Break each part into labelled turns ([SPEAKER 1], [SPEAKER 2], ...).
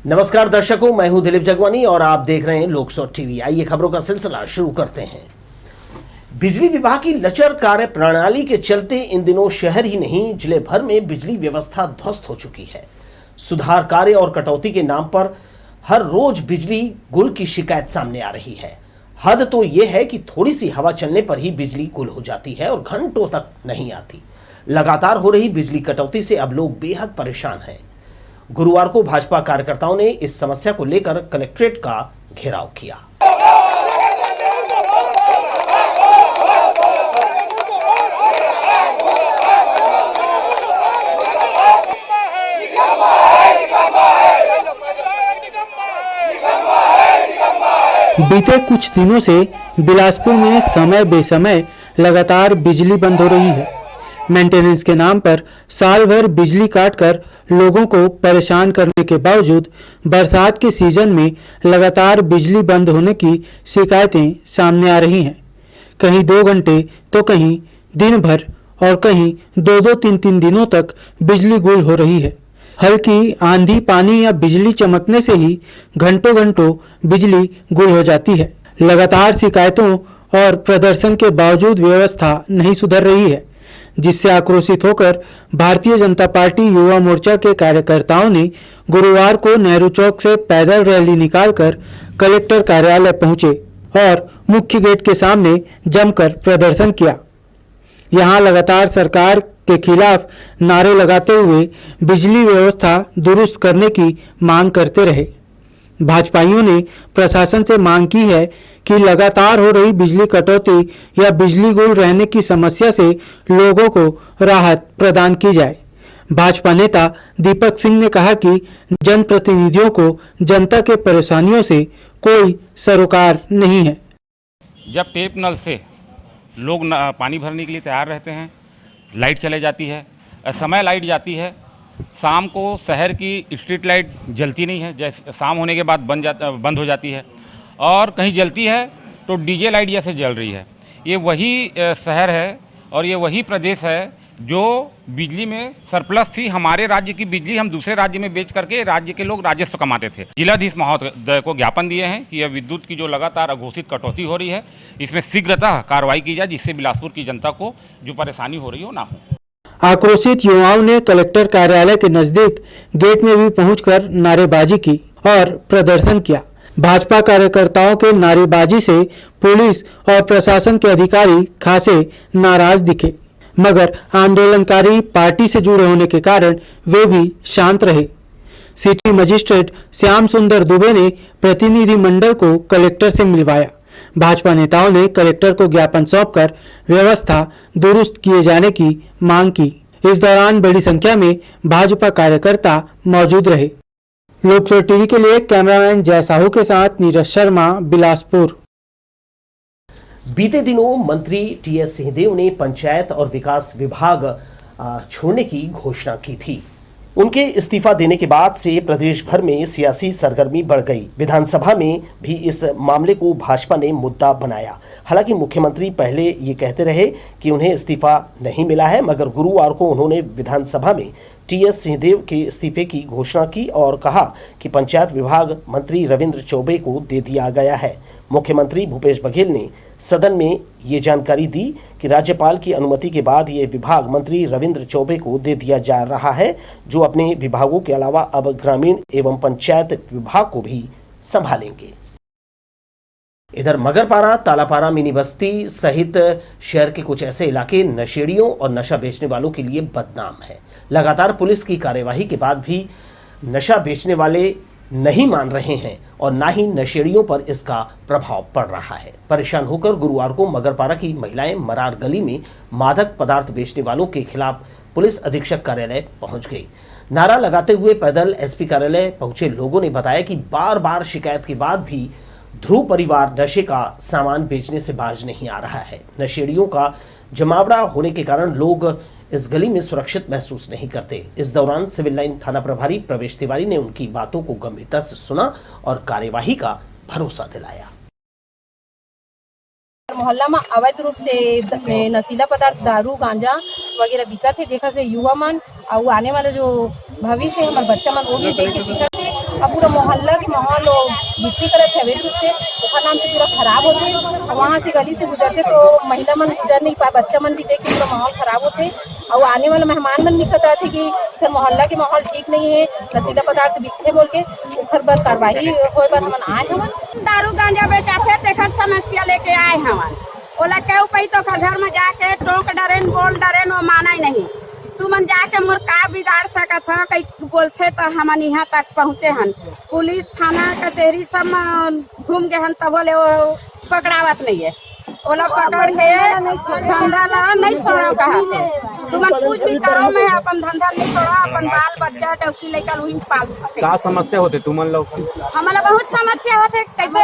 [SPEAKER 1] नमस्कार दर्शकों, मैं हूं दिलीप जगवानी और आप देख रहे हैं लोकसौट टीवी। आइए खबरों का सिलसिला शुरू करते हैं। बिजली विभाग की लचर कार्य प्रणाली के चलते इन दिनों शहर ही नहीं जिले भर में बिजली व्यवस्था ध्वस्त हो चुकी है। सुधार कार्य और कटौती के नाम पर हर रोज बिजली गुल की शिकायत सामने आ रही है। हद तो यह है कि थोड़ी सी हवा चलने पर ही बिजली गुल हो जाती है और घंटों तक नहीं आती। लगातार हो रही बिजली कटौती से अब लोग बेहद परेशान हैं। गुरुवार को भाजपा कार्यकर्ताओं ने इस समस्या को लेकर कलेक्ट्रेट का घेराव किया।
[SPEAKER 2] बीते कुछ दिनों से बिलासपुर में समय बेसमय लगातार बिजली बंद हो रही है। मेंटेनेंस के नाम पर साल भर बिजली काटकर लोगों को परेशान करने के बावजूद बरसात के सीजन में लगातार बिजली बंद होने की शिकायतें सामने आ रही हैं। कहीं 2 घंटे तो कहीं दिन भर और कहीं 2-2, 3-3 दिनों तक बिजली गुल हो रही है। हल्की आंधी पानी या बिजली चमकने से ही घंटों घंटों बिजली गुल हो जाती है। लगातार शिकायतों और प्रदर्शन के बावजूद व्यवस्था नहीं सुधर रही है, जिससे आक्रोशित होकर भारतीय जनता पार्टी युवा मोर्चा के कार्यकर्ताओं ने गुरुवार को नेहरू चौक से पैदल रैली निकालकर कलेक्टर कार्यालय पहुंचे और मुख्य गेट के सामने जमकर प्रदर्शन किया। यहां लगातार सरकार के खिलाफ नारे लगाते हुए बिजली व्यवस्था दुरुस्त करने की मांग करते रहे। भाजपाइयों ने प्रशासन से मांग की है कि लगातार हो रही बिजली कटौती या बिजली गुल रहने की समस्या से लोगों को राहत प्रदान की जाए। भाजपा नेता दीपक सिंह ने कहा कि जनप्रतिनिधियों को जनता के परेशानियों से कोई सरोकार नहीं है।
[SPEAKER 3] जब टेप नल से लोग पानी भरने के लिए तैयार रहते हैं, लाइट चले जाती है, समय लाइट जाती है। शाम को शहर की स्ट्रीट लाइट जलती नहीं है, जैसे शाम होने के बाद बंद हो जाती है, और कहीं जलती है तो डीजे लाइट जैसे जल रही है। ये वही शहर है और ये वही प्रदेश है जो बिजली में सरप्लस थी। हमारे राज्य की बिजली हम दूसरे राज्य में बेच करके राज्य के लोग राजस्व कमाते थे। जिलाधीश महोदय को ज्ञापन दिए हैं कि यह विद्युत की जो लगातार अघोषित कटौती हो रही है, इसमें शीघ्रतः कार्रवाई की जाए, जिससे बिलासपुर की जनता को जो परेशानी हो रही हो ना हो।
[SPEAKER 2] आक्रोशित युवाओं ने कलेक्टर कार्यालय के नजदीक गेट में भी पहुंचकर नारेबाजी की और प्रदर्शन किया। भाजपा कार्यकर्ताओं के नारेबाजी से पुलिस और प्रशासन के अधिकारी खासे नाराज दिखे, मगर आंदोलनकारी पार्टी से जुड़े होने के कारण वे भी शांत रहे। सिटी मजिस्ट्रेट श्याम सुंदर दुबे ने प्रतिनिधि मंडल को कलेक्टर से मिलवाया। भाजपा नेताओं ने कलेक्टर को ज्ञापन सौंपकर व्यवस्था दुरुस्त किए जाने की मांग की। इस दौरान बड़ी संख्या में भाजपा कार्यकर्ता मौजूद रहे। लोकसौट टीवी के लिए कैमरामैन जय साहू के साथ नीरज शर्मा, बिलासपुर।
[SPEAKER 1] बीते दिनों मंत्री टीएस सिंहदेव ने पंचायत और विकास विभाग छोड़ने की घोषणा की थी। उनके इस्तीफा देने के बाद से प्रदेश भर में सियासी सरगर्मी बढ़ गई। विधानसभा में भी इस मामले को भाजपा ने मुद्दा बनाया। हालांकि मुख्यमंत्री पहले ये कहते रहे कि उन्हें इस्तीफा नहीं मिला है, मगर गुरुवार को उन्होंने विधानसभा में टीएस सिंहदेव के इस्तीफे की घोषणा की और कहा कि पंचायत विभाग मंत्री रविंद्र चौबे को दे दिया गया है। मुख्यमंत्री भूपेश बघेल ने सदन में ये जानकारी दी कि राज्यपाल की अनुमति के बाद ये विभाग मंत्री रविंद्र चौबे को दे दिया जा रहा है, जो अपने विभागों के अलावा अब ग्रामीण एवं पंचायत विभाग को भी संभालेंगे। इधर मगरपारा, तालापारा, मिनी बस्ती सहित शहर के कुछ ऐसे इलाके नशेड़ियों और नशा बेचने वालों के लिए बदनाम है। लगातार पुलिस की कार्यवाही के बाद भी नशा बेचने वाले नहीं मान रहे हैं और ना ही नशेड़ियों पर इसका प्रभाव पड़ रहा है। परेशान होकर गुरुवार को मगरपारा की महिलाएं मरार गली में मादक पदार्थ बेचने वालों के खिलाफ पुलिस अधीक्षक कार्यालय पहुंच गई। नारा लगाते हुए पैदल एसपी कार्यालय पहुंचे लोगों ने बताया कि बार बार शिकायत के बाद भी ध्रुव परिवार नशे का सामान बेचने से बाज नहीं आ रहा है। नशेड़ियों का जमावड़ा होने के कारण लोग इस गली में सुरक्षित महसूस नहीं करते। इस दौरान सिविल लाइन थाना प्रभारी प्रवेश तिवारी ने उनकी बातों को गंभीरता से सुना और कार्यवाही का भरोसा दिलाया।
[SPEAKER 4] मोहल्ला में अवैध रूप से नशीला पदार्थ दारू गांजा वगैरह बिकत है। देखा से युवा मन और आने वाले जो भविष्य हमारे बच्चा मन वो भी देख के सीखत है। अब पूरा मोहल्ला के माहौल बिजली करत है अवैध रूप से ओखर नाम से पूरा खराब होते। वहाँ से गली से गुजरते तो महिला मन गुजर नहीं पाए, बच्चा मन भी देख के पूरा माहौल खराब होते और आने वाले मेहमान मन दिक्कत आते कि फिर मोहल्ला के माहौल ठीक नहीं है, नशीला पदार्थ बिकते बोल के ओखर पर कार्रवाई होए बर हमन आए हवन।
[SPEAKER 5] दारू गांजा बेचाथे तेखर समस्या लेके आए हवन। ओला केहू पई तो घर में जाके टोक डरेन बोल डरेन वो माना ही नहीं। तू मन जाके मोर का बिगाड़ सकत ह, कई बोलथे तो हमन यहाँ तक पहुँचे हन। पुलिस थाना कचहरी सब घूम गए हन तब बोले वो पकड़ावत नहीं है। ओला पकड़ के धंधा ला नहीं छोड़ो कहते। तुमन कुछ भी करो मैं अपन धंधा नहीं छोड़ो, अपन बाल बच्चा टौकी लेकर वही पाल सके।
[SPEAKER 6] का समस्या होते तुमन लोग?
[SPEAKER 5] हमारा बहुत समस्या होते। कैसे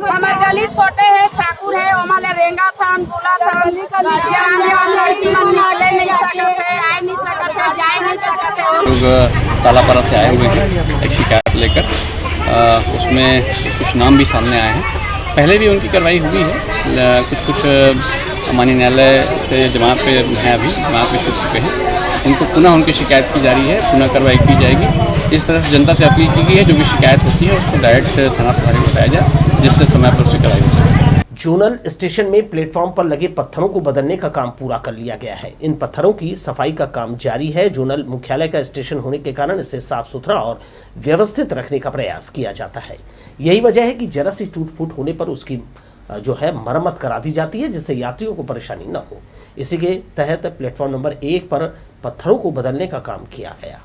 [SPEAKER 5] हमारे गली छोटे है, साकुर है, हमारे रेंगा था, बोला था आने वाली लड़की मन निकले नहीं सकते, आ नहीं सकते, जा नहीं सकते।
[SPEAKER 7] लोग तालापारा से आए हुए हैं एक शिकायत लेकर, उसमें कुछ नाम भी सामने आए हैं। पहले भी उनकी कार्रवाई हुई है, कुछ माननीय न्यायालय से जमानत पे हैं, अभी जमानत में छूट चुके हैं। उनको पुनः उनकी शिकायत की जा रही है, पुनः कार्रवाई की जाएगी। इस तरह से जनता से अपील की गई है जो भी शिकायत होती है उसको डायरेक्ट थाना प्रभारी को बताया जाए, जिससे समय पर उसकी कार्रवाई हो जाए।
[SPEAKER 1] जोनल स्टेशन में प्लेटफॉर्म पर लगे पत्थरों को बदलने का काम पूरा कर लिया गया है। इन पत्थरों की सफाई का काम जारी है। जोनल मुख्यालय का स्टेशन होने के कारण इसे साफ सुथरा और व्यवस्थित रखने का प्रयास किया जाता है। यही वजह है कि जरा सी टूट फूट होने पर उसकी जो है मरम्मत करा दी जाती है, जिससे यात्रियों को परेशानी न हो। इसी के तहत प्लेटफॉर्म नंबर 1 पर पत्थरों को बदलने का काम किया गया।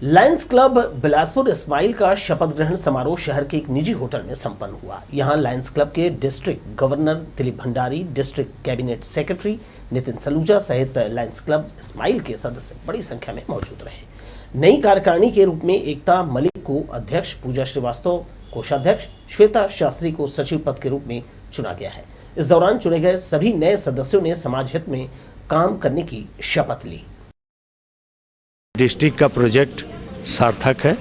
[SPEAKER 1] लायंस क्लब बिलासपुर इस्माइल का शपथ ग्रहण समारोह शहर के एक निजी होटल में संपन्न हुआ। यहां लायंस क्लब के district governor Dilip Bhandari, district cabinet secretary Nitin Saluja सहित लायंस क्लब इस्माइल के सदस्य बड़ी संख्या में मौजूद रहे। नई कार्यकारिणी के रूप में एकता मलिक को अध्यक्ष, पूजा श्रीवास्तव कोषाध्यक्ष, श्वेता शास्त्री को सचिव पद के रूप में चुना गया है। इस दौरान चुने गए सभी नए सदस्यों ने समाज हित में काम करने की शपथ ली।
[SPEAKER 8] डिस्ट्रिक्ट का प्रोजेक्ट सार्थक है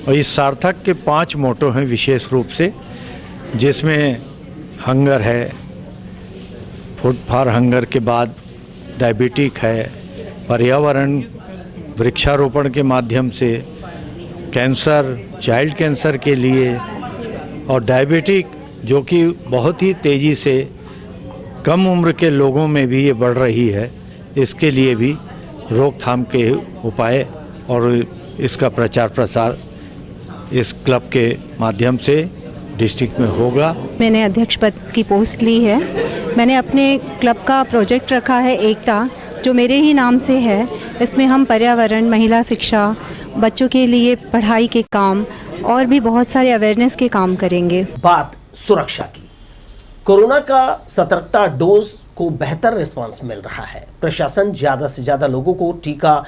[SPEAKER 8] और इस सार्थक के 5 मोटो हैं विशेष रूप से, जिसमें हंगर है, फूड फॉर हंगर के बाद डायबिटिक है, पर्यावरण वृक्षारोपण के माध्यम से, कैंसर, चाइल्ड कैंसर के लिए, और डायबिटिक जो कि बहुत ही तेज़ी से कम उम्र के लोगों में भी ये बढ़ रही है, इसके लिए भी रोकथाम के उपाय और इसका प्रचार प्रसार इस क्लब के माध्यम से डिस्ट्रिक्ट में होगा।
[SPEAKER 9] मैंने अध्यक्ष पद की पोस्ट ली है। मैंने अपने क्लब का प्रोजेक्ट रखा है एकता, जो मेरे ही नाम से है। इसमें हम पर्यावरण, महिला शिक्षा, बच्चों के लिए पढ़ाई के काम और भी बहुत सारे अवेयरनेस के काम करेंगे।
[SPEAKER 1] बात सुरक्षा की। कोरोना का सतर्कता डोज को बेहतर रिस्पांस मिल रहा है। प्रशासन ज्यादा से ज्यादा लोगों को टीका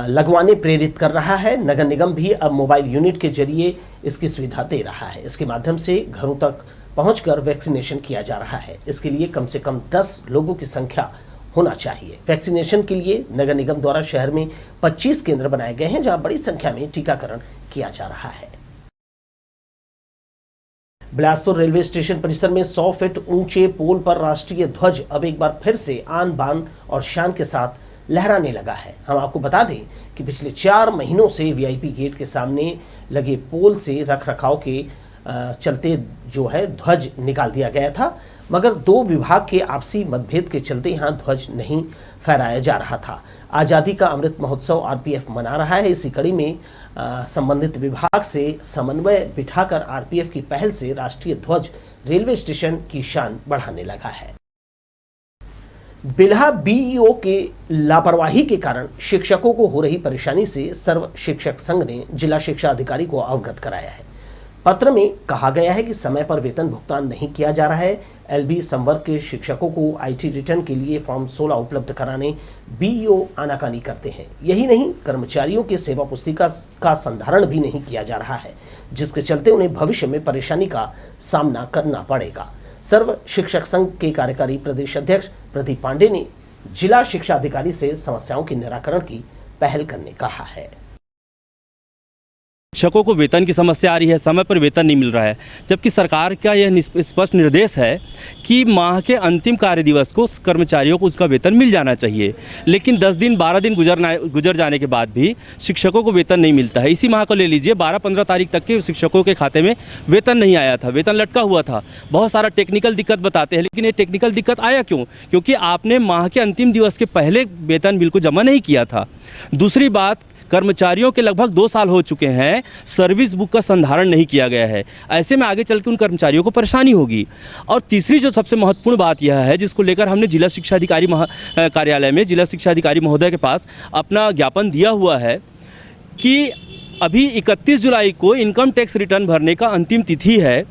[SPEAKER 1] लगवाने प्रेरित कर रहा है। नगर निगम भी अब मोबाइल यूनिट के जरिए इसकी सुविधा दे रहा है। इसके माध्यम से घरों तक पहुंचकर वैक्सीनेशन किया जा रहा है। इसके लिए कम से कम 10 लोगों की संख्या होना चाहिए। वैक्सीनेशन के लिए नगर निगम द्वारा शहर में 25 केंद्र बनाए गए हैं, जहां बड़ी संख्या में टीकाकरण किया जा रहा है। बिलासपुर रेलवे स्टेशन परिसर में 100 फीट ऊंचे पोल पर राष्ट्रीय ध्वज अब एक बार फिर से आन बान और शान के साथ लहराने लगा है। हम आपको बता दें कि पिछले 4 महीनों से वीआईपी गेट के सामने लगे पोल से रखरखाव के चलते जो है ध्वज निकाल दिया गया था, मगर 2 विभाग के आपसी मतभेद के चलते यहां ध्वज नहीं फहराया जा रहा था। आज़ादी का अमृत महोत्सव आरपीएफ मना रहा है। इसी कड़ी में संबंधित विभाग से समन्वय बिठाकर आरपीएफ की पहल से राष्ट्रीय ध्वज रेलवे स्टेशन की शान बढ़ाने लगा है। बिल्हा बीईओ के लापरवाही के कारण शिक्षकों को हो रही परेशानी से सर्व शिक्षक संघ ने जिला शिक्षा अधिकारी को अवगत कराया है। पत्र में कहा गया है कि समय पर वेतन भुगतान नहीं किया जा रहा है। एलबी संवर्ग के शिक्षकों को आईटी रिटर्न के लिए फॉर्म 16 उपलब्ध कराने बीईओ आनाकानी करते हैं। यही नहीं, कर्मचारियों के सेवा पुस्तिका का संधारण भी नहीं किया जा रहा है, जिसके चलते उन्हें भविष्य में परेशानी का सामना करना पड़ेगा। सर्व शिक्षक संघ के कार्यकारी प्रदेश अध्यक्ष प्रदीप पांडे ने जिला शिक्षा अधिकारी से समस्याओं के निराकरण की पहल करने कहा है।
[SPEAKER 6] शिक्षकों को वेतन की समस्या आ रही है, समय पर वेतन नहीं मिल रहा है, जबकि सरकार का यह स्पष्ट निर्देश है कि माह के अंतिम कार्य दिवस को कर्मचारियों को उसका वेतन मिल जाना चाहिए। लेकिन 10 दिन 12 दिन गुजर जाने के बाद भी शिक्षकों को वेतन नहीं मिलता है। इसी माह को ले लीजिए, 12-15 तारीख तक के शिक्षकों के खाते में वेतन नहीं आया था, वेतन लटका हुआ था। बहुत सारा टेक्निकल दिक्कत बताते हैं, लेकिन ये टेक्निकल दिक्कत आया क्यों? क्योंकि आपने माह के अंतिम दिवस के पहले वेतन बिल को जमा नहीं किया था। दूसरी बात, कर्मचारियों के लगभग 2 साल हो चुके हैं, सर्विस बुक का संधारण नहीं किया गया है। ऐसे में आगे चल के उन कर्मचारियों को परेशानी होगी। और तीसरी जो सबसे महत्वपूर्ण बात यह है, जिसको लेकर हमने जिला शिक्षा अधिकारी कार्यालय में जिला शिक्षा अधिकारी महोदय के पास अपना ज्ञापन दिया हुआ है कि अभी 31 जुलाई को इनकम टैक्स रिटर्न भरने का अंतिम तिथि है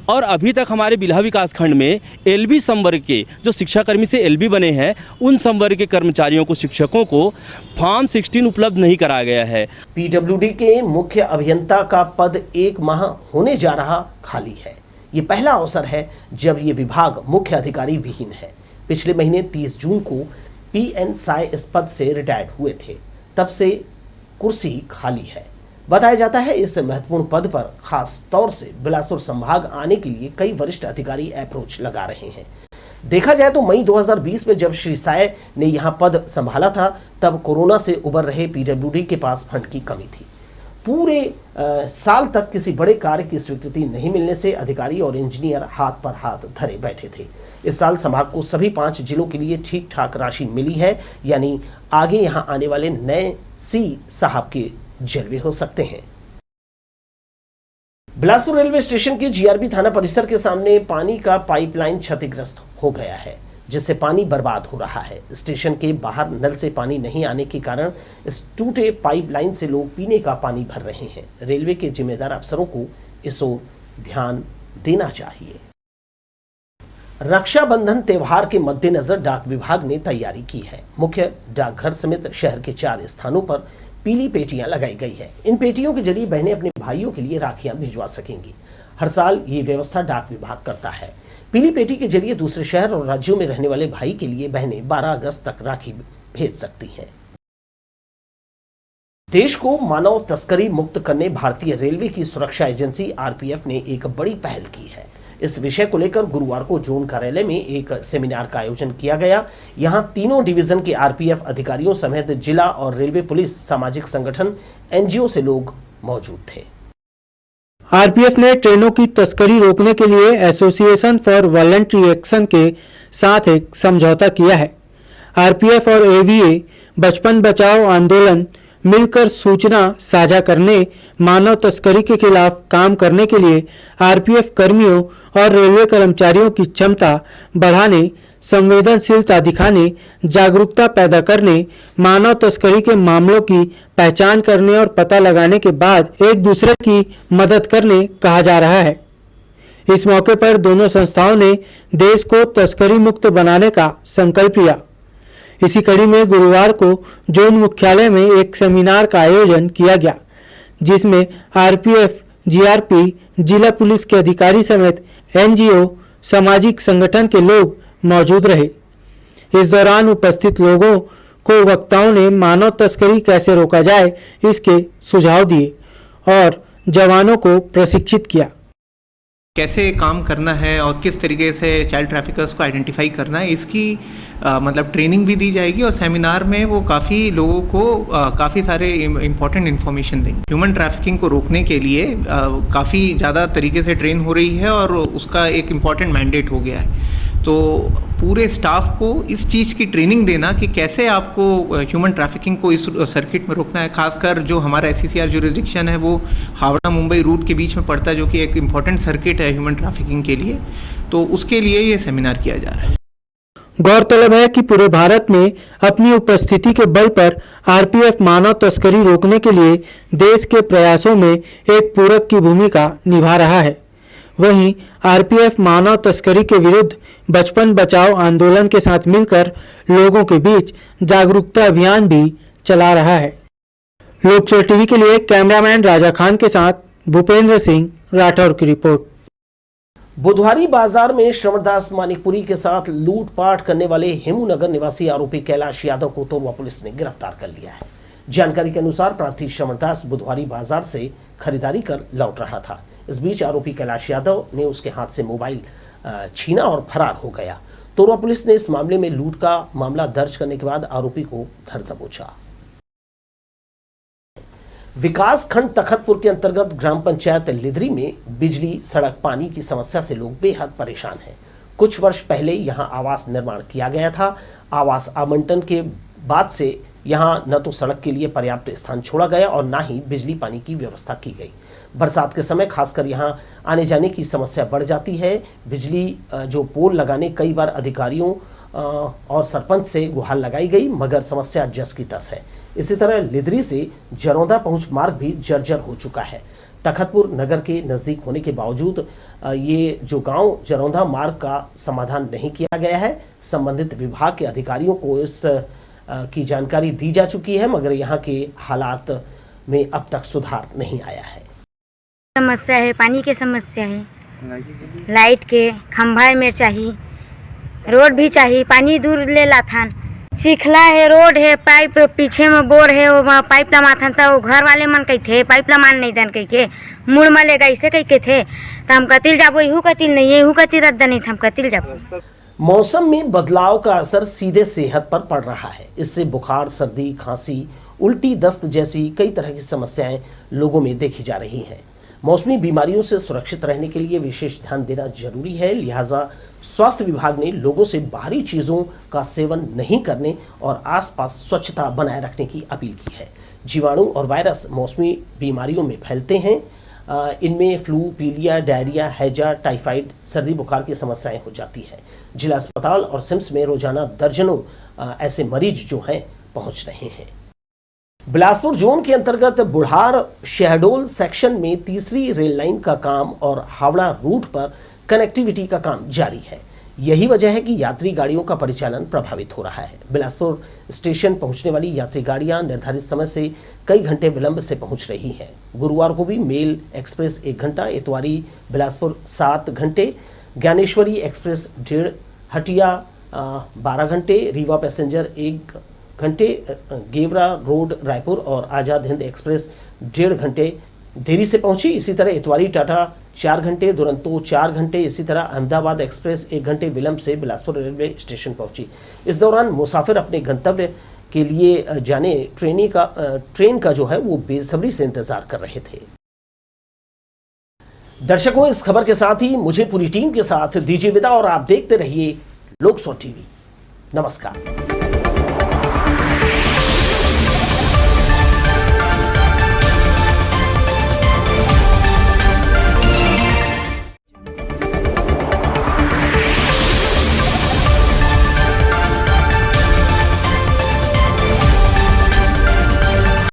[SPEAKER 6] और अभी तक हमारे बिल्हा विकास खंड में एलबी संवर्ग के जो शिक्षाकर्मी से एलबी बने हैं, उन संवर्ग के कर्मचारियों को, शिक्षकों को फॉर्म 16 उपलब्ध नहीं कराया गया है।
[SPEAKER 1] पीडब्ल्यूडी के मुख्य अभियंता का पद 1 माह होने जा रहा खाली है। ये पहला अवसर है जब ये विभाग मुख्य अधिकारी विहीन है। पिछले महीने 30 जून को पीएन साय इस पद से रिटायर्ड हुए थे, तब से कुर्सी खाली है। बताया जाता है इस महत्वपूर्ण पद पर खास तौर से बिलासपुर संभाग आने के लिए कई वरिष्ठ अधिकारी अप्रोच लगा रहे हैं। देखा जाए तो मई 2020 में जब श्री साय ने यहां पद संभाला था, तब कोरोना से उबर रहे पीडब्ल्यूडी के पास फंड की कमी थी। पूरे साल तक किसी बड़े कार्य की स्वीकृति नहीं मिलने से अधिकारी और इंजीनियर हाथ पर हाथ धरे बैठे थे। इस साल संभाग को सभी 5 जिलों के लिए ठीक ठाक राशि मिली है, यानी आगे यहां आने वाले नए सी साहब के जलवे हो सकते हैं। बिलासपुर रेलवे स्टेशन के जीआरबी थाना परिसर के सामने पानी का पाइपलाइन क्षतिग्रस्त हो गया है, जिससे पानी बर्बाद हो रहा है। स्टेशन के बाहर नल से पानी नहीं आने के कारण इस टूटे पाइपलाइन से लोग पीने का पानी भर रहे हैं। रेलवे के जिम्मेदार अफसरों को इस ओर ध्यान देना चाहिए। रक्षाबंधन त्योहार के मद्देनजर डाक विभाग ने तैयारी की है। मुख्य डाकघर समेत शहर के 4 स्थानों पर पीली पेटियां लगाई गई है। इन पेटियों के जरिए बहनें अपने भाइयों के लिए राखियां भिजवा सकेंगी। हर साल ये व्यवस्था डाक विभाग करता है। पीली पेटी के जरिए दूसरे शहर और राज्यों में रहने वाले भाई के लिए बहनें 12 अगस्त तक राखी भेज सकती हैं। देश को मानव तस्करी मुक्त करने भारतीय रेलवे की सुरक्षा एजेंसी आरपीएफ ने एक बड़ी पहल की है। इस विषय को लेकर गुरुवार को जोन कार्यालय में एक सेमिनार का आयोजन किया गया। यहां तीनों डिवीजन के आरपीएफ अधिकारियों समेत जिला और रेलवे पुलिस, सामाजिक संगठन, एनजीओ से लोग मौजूद थे।
[SPEAKER 2] आरपीएफ ने ट्रेनों की तस्करी रोकने के लिए एसोसिएशन फॉर वॉलंटरी एक्शन के साथ एक समझौता किया है। आरपीएफ और एवीए बचपन बचाओ आंदोलन मिलकर सूचना साझा करने, मानव तस्करी के खिलाफ काम करने के लिए आरपीएफ कर्मियों और रेलवे कर्मचारियों की क्षमता बढ़ाने, संवेदनशीलता दिखाने, जागरूकता पैदा करने, मानव तस्करी के मामलों की पहचान करने और पता लगाने के बाद एक दूसरे की मदद करने कहा जा रहा है। इस मौके पर दोनों संस्थाओं ने देश को तस्करी मुक्त बनाने का संकल्प लिया। इसी कड़ी में गुरुवार को जोन मुख्यालय में एक सेमिनार का आयोजन किया गया, जिसमें आरपीएफ, जीआरपी, जिला पुलिस के अधिकारी समेत एनजीओ, सामाजिक संगठन के लोग मौजूद रहे। इस दौरान उपस्थित लोगों को वक्ताओं ने मानव तस्करी कैसे रोका जाए इसके सुझाव दिए और जवानों को प्रशिक्षित किया।
[SPEAKER 10] कैसे काम करना है और किस तरीके से चाइल्ड ट्रैफिकर्स को आइडेंटिफाई करना है, इसकी मतलब ट्रेनिंग भी दी जाएगी और सेमिनार में वो काफ़ी लोगों को काफ़ी सारे इम्पोर्टेंट इन्फॉर्मेशन देंगे। ह्यूमन ट्रैफिकिंग को रोकने के लिए काफ़ी ज़्यादा तरीके से ट्रेन हो रही है और उसका एक इम्पॉर्टेंट मैंडेट हो गया है। तो पूरे स्टाफ को इस चीज़ की ट्रेनिंग देना कि कैसे आपको ह्यूमन ट्रैफिकिंग को इस सर्किट में रोकना है। खासकर जो हमारा एससीसीआर जुरिसडिक्शन है वो हावड़ा मुंबई रूट के बीच में पड़ता है, जो कि एक इम्पॉर्टेंट सर्किट है ह्यूमन ट्रैफिकिंग के लिए। तो उसके लिए ये सेमिनार किया जा रहा है।
[SPEAKER 2] गौरतलब है कि पूरे भारत में अपनी उपस्थिति के बल पर आरपीएफ मानव तस्करी रोकने के लिए देश के प्रयासों में एक पूरक की भूमिका निभा रहा है। वहीं आरपीएफ मानव तस्करी के विरुद्ध बचपन बचाओ आंदोलन के साथ मिलकर लोगों के बीच जागरूकता अभियान भी चला रहा है। लोकचल टीवी के लिए कैमरामैन राजा खान के साथ भूपेंद्र सिंह राठौर की रिपोर्ट।
[SPEAKER 1] बुधवारी बाजार में श्रवणदास मानिकपुरी के साथ लूटपाट करने वाले हेमू नगर निवासी आरोपी कैलाश यादव को तोरवा पुलिस ने गिरफ्तार कर लिया है। जानकारी के अनुसार प्रार्थी श्रवणदास बुधवारी बाजार से खरीदारी कर लौट रहा था। इस बीच आरोपी कैलाश यादव ने उसके हाथ से मोबाइल छीना और फरार हो गया। तोरवा पुलिस ने इस मामले में लूट का मामला दर्ज करने के बाद आरोपी को धर दबोचा। विकास खंड तखतपुर के अंतर्गत ग्राम पंचायत लिदरी में बिजली, सड़क, पानी की समस्या से लोग बेहद परेशान हैं। कुछ वर्ष पहले यहां आवास निर्माण किया गया था। आवास आवंटन के बाद से यहां न तो सड़क के लिए पर्याप्त स्थान छोड़ा गया और न ही बिजली पानी की व्यवस्था की गई। बरसात के समय खासकर यहां आने जाने की समस्या बढ़ जाती है। बिजली जो पोल लगाने कई बार अधिकारियों और सरपंच से गुहार लगाई गई, मगर समस्या जस की तस है। इसी तरह लिदरी से जरौंदा पहुंच मार्ग भी जर्जर हो चुका है। तखतपुर नगर के नज़दीक होने के बावजूद ये जो गांव जरौंदा मार्ग का समाधान नहीं किया गया है। संबंधित विभाग के अधिकारियों को इस की जानकारी दी जा चुकी है, मगर यहाँ के हालात में अब तक सुधार नहीं आया है।
[SPEAKER 11] समस्या है, पानी की समस्या है, लाइट के खंभा में चाहिए, रोड भी चाहिए, पानी दूर ले लाथन, चिखला है, रोड है, पाइप पीछे में बोर है, वो पाइप ला माथन था, वो घर वाले मन कही थे पाइप ला मान नहीं दन कही के मुड़ मलेगा ऐसे कही के थे, तो हम कतिल जाबो, यहू कतिल नहीं, यहू कतिल रद्द नहीं, हम कतिल जाबो।
[SPEAKER 1] मौसम में बदलाव का असर सीधे सेहत पर पड़ रहा है। इससे बुखार, सर्दी, खांसी, उल्टी, दस्त जैसी कई तरह की समस्याएं लोगों में देखी जा रही हैं। मौसमी बीमारियों से सुरक्षित रहने के लिए विशेष ध्यान देना जरूरी है। लिहाजा स्वास्थ्य विभाग ने लोगों से बाहरी चीज़ों का सेवन नहीं करने और आसपास स्वच्छता बनाए रखने की अपील की है। जीवाणु और वायरस मौसमी बीमारियों में फैलते हैं। इनमें फ्लू, पीलिया, डायरिया, हैजा, टाइफाइड, सर्दी बुखार की समस्याएं हो जाती हैं। जिला अस्पताल और सिम्स में रोजाना दर्जनों ऐसे मरीज जो हैं पहुंच रहे हैं। बिलासपुर जोन के अंतर्गत बुढ़ार शहडोल सेक्शन में तीसरी रेल लाइन का काम और हावड़ा रूट पर कनेक्टिविटी का काम जारी है। यही वजह है कि यात्री गाड़ियों का परिचालन प्रभावित हो रहा है। बिलासपुर स्टेशन पहुंचने वाली यात्री गाड़ियां निर्धारित समय से कई घंटे विलंब से पहुंच रही हैं। गुरुवार को भी मेल एक्सप्रेस 1 घंटा, इतवारी बिलासपुर 7 घंटे, ज्ञानेश्वरी एक्सप्रेस 1.5, हटिया 12 घंटे, रीवा पैसेंजर 1 घंटे, गेवरा रोड रायपुर और आज़ाद हिंद एक्सप्रेस 1.5 घंटे देरी से पहुंची। इसी तरह इतवारी टाटा 4 घंटे, दुरंतो 4 घंटे, इसी तरह अहमदाबाद एक्सप्रेस 1 घंटे विलंब से बिलासपुर रेलवे स्टेशन पहुंची। इस दौरान मुसाफिर अपने गंतव्य के लिए जाने ट्रेन का जो है वो बेसब्री से इंतजार कर रहे थे। दर्शकों, इस खबर के साथ ही मुझे पूरी टीम के साथ दीजिए विदा और आप देखते रहिए लोकसभा टीवी। नमस्कार।